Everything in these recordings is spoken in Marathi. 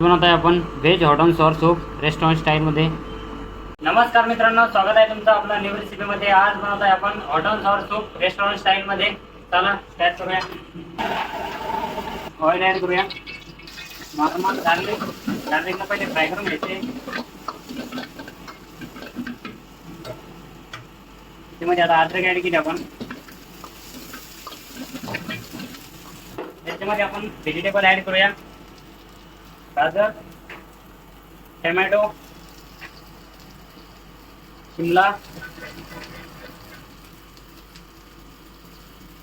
बनवत आहे आपण veg hot and sour soup restaurant स्टाईलमध्ये. नमस्कार मित्रांनो, स्वागत आहे तुमचं आपल्या न्यू रेसिपीमध्ये. आज बनवत आहे आपण hot and sour soup restaurant स्टाईलमध्ये. चला स्टार्ट करूया. ऑइल ॲड करूया. नॉर्मल गार्लिकला पहिले फ्राय करून घ्यायचे. त्यामध्ये आता अद्रक ॲड केली आपण. त्याच्यामध्ये आपण व्हेजिटेबल ॲड करूया. गाजर, टमॅटो, शिमला,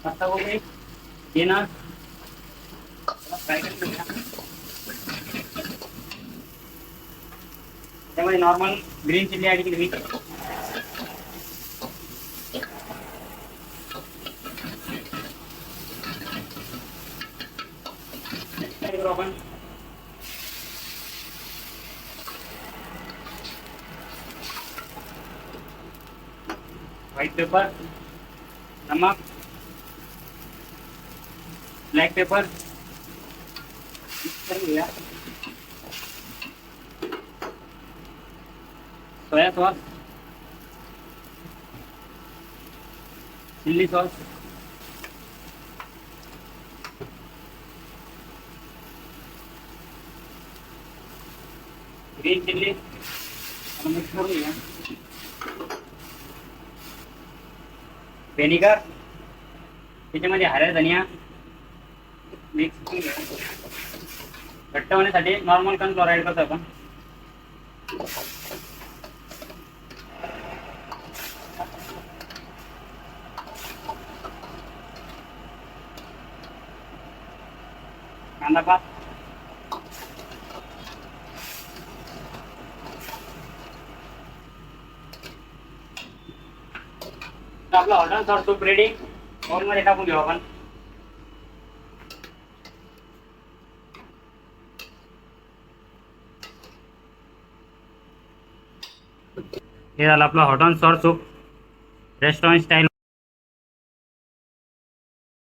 पत्ताकोबी, बीन्स फ्राय करून घेऊया. त्यामध्ये नॉर्मल ग्रीन चिल्ली ॲड केली. आपण व्हाइट पेपर, नमक, ब्लैक पेपर मिक्स करून घेऊया. Soya sauce, chilli sauce, green chilli mix करून घेऊया. व्हिनेगर, त्याच्यामध्ये हरा धनिया मिक्स करून घ्या. घट्ट होण्यासाठी नॉर्मल कॉर्नफ्लोअर ॲड करतो आपण. कांदा पात, आपला hot and sour soup ready. ओव्हनमध्ये टाकून घेऊ आपण. हे झालं आपलं hot and sour soup restaurant style.